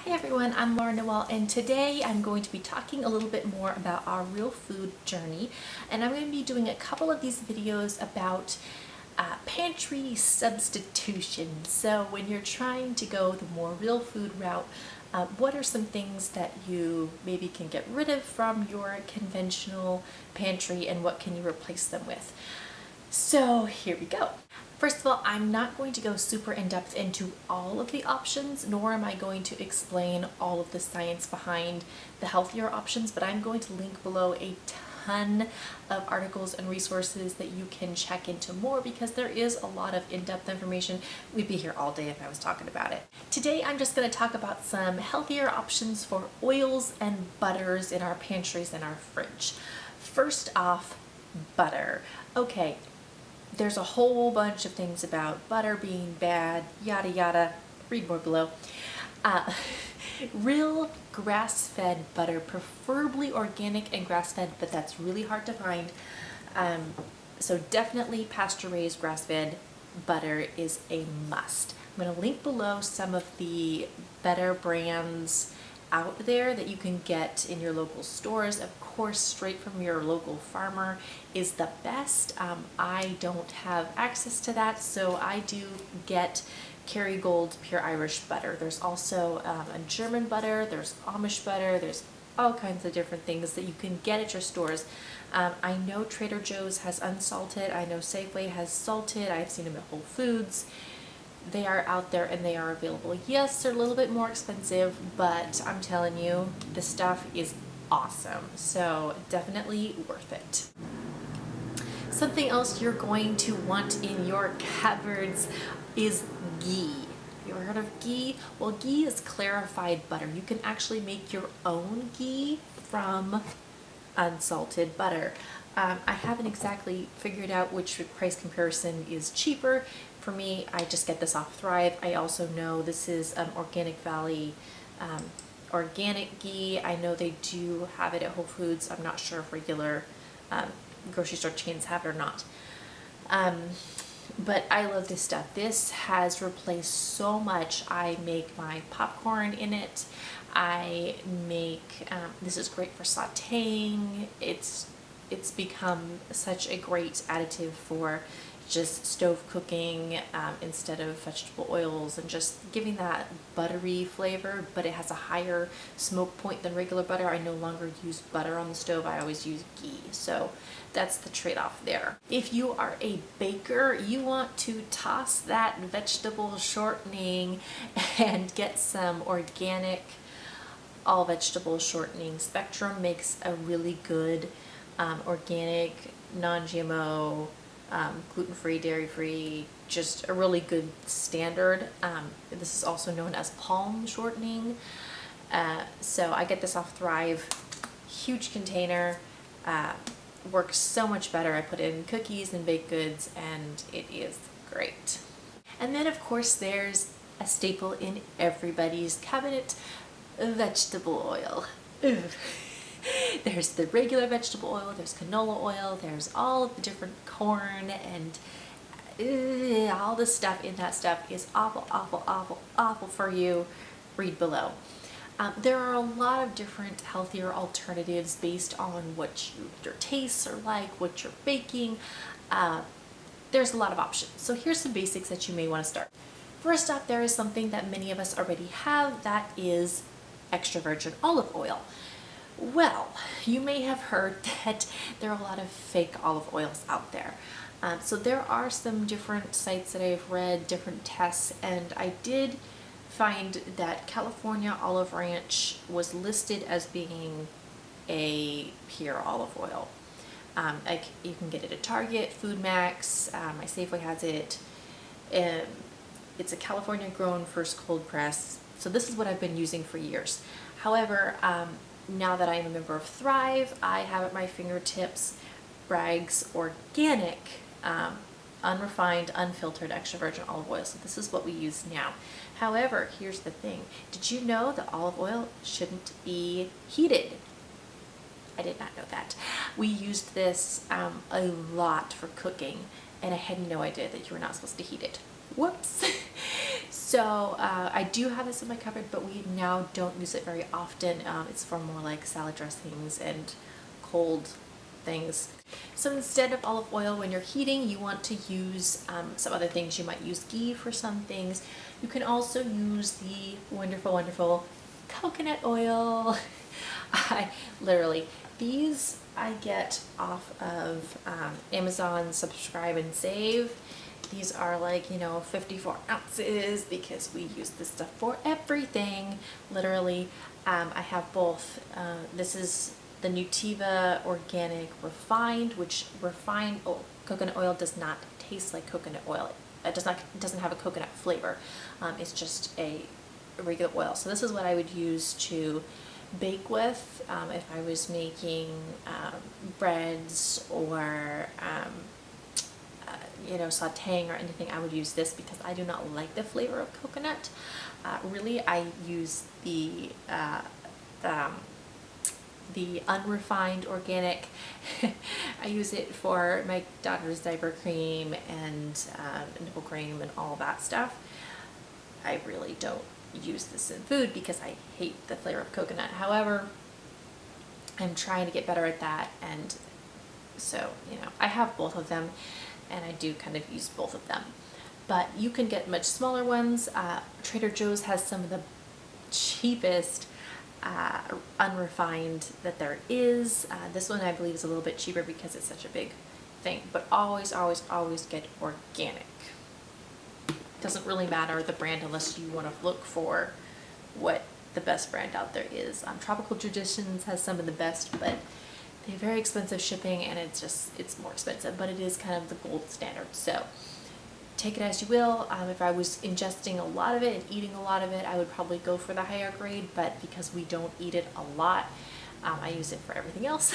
Hi everyone, I'm Noelle, and today I'm going to be talking a little bit more about our real food journey, and I'm going to be doing a couple of these videos about pantry substitutions. So when you're trying to go the more real food route, what are some things that you maybe can get rid of from your conventional pantry, and what can you replace them with? So here we go. First of all, I'm not going to go super in-depth into all of the options, nor am I going to explain all of the science behind the healthier options, but I'm going to link below a ton of articles and resources that you can check into more, because there is a lot of in-depth information. We'd be here all day if I was talking about it. Today I'm just going to talk about some healthier options for oils and butters in our pantries and our fridge. First off, butter. Okay. There's a whole bunch of things about butter being bad, yada yada, read more below. Real grass-fed butter, preferably organic and grass-fed, but that's really hard to find. So definitely pasture-raised grass-fed butter is a must. I'm going to link below some of the better brands out there that you can get in your local stores. Of course, straight from your local farmer is the best. I don't have access to that, so I do get Kerrygold Pure Irish butter. There's also a German butter, there's Amish butter, there's all kinds of different things that you can get at your stores. I know Trader Joe's has unsalted, I know Safeway has salted, I've seen them at Whole Foods. They are out there and they are available. Yes, they're a little bit more expensive, but I'm telling you, the stuff is awesome. So definitely worth it. Something else you're going to want in your cupboards is ghee. You ever heard of ghee? Well, ghee is clarified butter. You can actually make your own ghee from unsalted butter. I haven't exactly figured out which price comparison is cheaper. For me, I just get this off Thrive. I also know this is Organic Valley organic ghee. I know they do have it at Whole Foods. I'm not sure if regular grocery store chains have it or not. But I love this stuff. This has replaced so much. I make my popcorn in it. I make, this is great for sauteing. It's become such a great additive for just stove cooking instead of vegetable oils, and just giving that buttery flavor, but it has a higher smoke point than regular butter. I no longer use butter on the stove. I always use ghee. So that's the trade-off there. If you are a baker, you want to toss that vegetable shortening and get some organic all vegetable shortening. Spectrum makes a really good organic, non-GMO, gluten-free, dairy-free, just a really good standard. This is also known as palm shortening. So I get this off Thrive. Huge container. Works so much better. I put it in cookies and baked goods, and it is great. And then of course there's a staple in everybody's cabinet, vegetable oil. There's the regular vegetable oil, there's canola oil, there's all of the different corn, and all the stuff in that stuff is awful, awful, awful, awful for you. Read below. There are a lot of different healthier alternatives based on what your tastes are like, what you're baking. There's a lot of options. So here's some basics that you may want to start. First off, there is something that many of us already have, that is extra virgin olive oil. Well, you may have heard that there are a lot of fake olive oils out there. So there are some different sites that I've read, different tests, and I did find that California Olive Ranch was listed as being a pure olive oil. You can get it at Target, Food Max, my Safeway has it. It's a California grown first cold press. So this is what I've been using for years. However, now that I'm a member of Thrive, I have at my fingertips Bragg's organic, unrefined, unfiltered extra virgin olive oil. So this is what we use now. However, here's the thing. Did you know that olive oil shouldn't be heated? I did not know that. We used this a lot for cooking, and I had no idea that you were not supposed to heat it. Whoops. So I do have this in my cupboard, but we now don't use it very often. It's for more like salad dressings and cold things. So instead of olive oil, when you're heating, you want to use some other things. You might use ghee for some things. You can also use the wonderful, wonderful coconut oil. These I get off of Amazon Subscribe and Save. These are like, 54 ounces because we use this stuff for everything, literally. I have both. This is the Nutiva Organic Refined, which coconut oil does not taste like coconut oil. It doesn't have a coconut flavor. It's just a regular oil. So this is what I would use to bake with if I was making breads or sauteing or anything. I would use this because I do not like the flavor of coconut. Really, I use the unrefined organic. I use it for my daughter's diaper cream and nipple cream and all that stuff. I really don't use this in food because I hate the flavor of coconut. However, I'm trying to get better at that, and so I have both of them, and I do kind of use both of them. But you can get much smaller ones. Trader Joe's has some of the cheapest unrefined that there is. This one I believe is a little bit cheaper because it's such a big thing, but always, always, always get organic. Doesn't really matter the brand unless you want to look for what the best brand out there is. Tropical Traditions has some of the best, but they have very expensive shipping, and it's more expensive, but it is kind of the gold standard. So take it as you will. If I was ingesting a lot of it and eating a lot of it, I would probably go for the higher grade, but because we don't eat it a lot, I use it for everything else.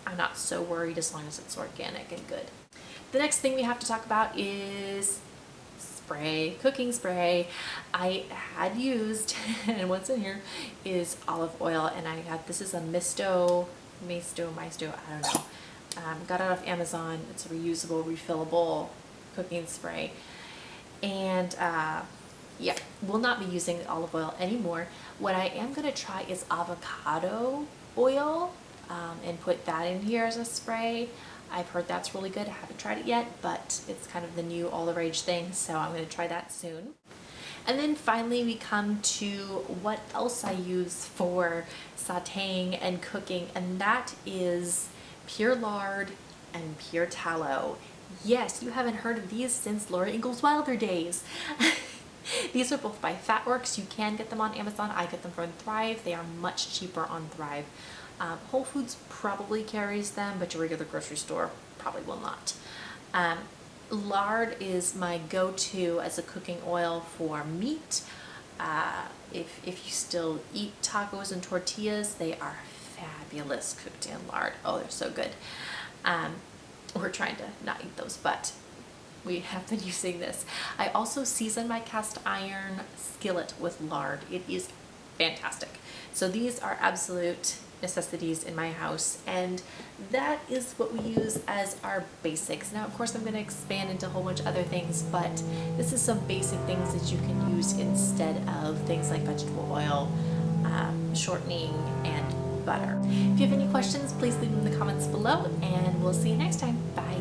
I'm not so worried as long as it's organic and good. The next thing we have to talk about is spray, cooking spray. I had used, and what's in here is olive oil, and this is a Misto, I don't know. Got it off Amazon. It's a reusable, refillable cooking spray. And yeah, will not be using olive oil anymore. What I am going to try is avocado oil and put that in here as a spray. I've heard that's really good. I haven't tried it yet, but it's kind of the new all the rage thing, so I'm going to try that soon. And then finally we come to what else I use for sauteing and cooking, and that is pure lard and pure tallow. Yes, you haven't heard of these since Laura Ingalls Wilder days. These are both by Fatworks. You can get them on Amazon. I get them from Thrive. They are much cheaper on Thrive. Whole Foods probably carries them, but your regular grocery store probably will not. Lard is my go-to as a cooking oil for meat. If you still eat tacos and tortillas, they are fabulous cooked in lard. Oh, they're so good. We're trying to not eat those, but we have been using this. I also season my cast iron skillet with lard. It is fantastic. So these are absolute necessities in my house, and that is what we use as our basics. Now, of course, I'm going to expand into a whole bunch of other things, but this is some basic things that you can use instead of things like vegetable oil, shortening, and butter. If you have any questions, please leave them in the comments below, and we'll see you next time. Bye.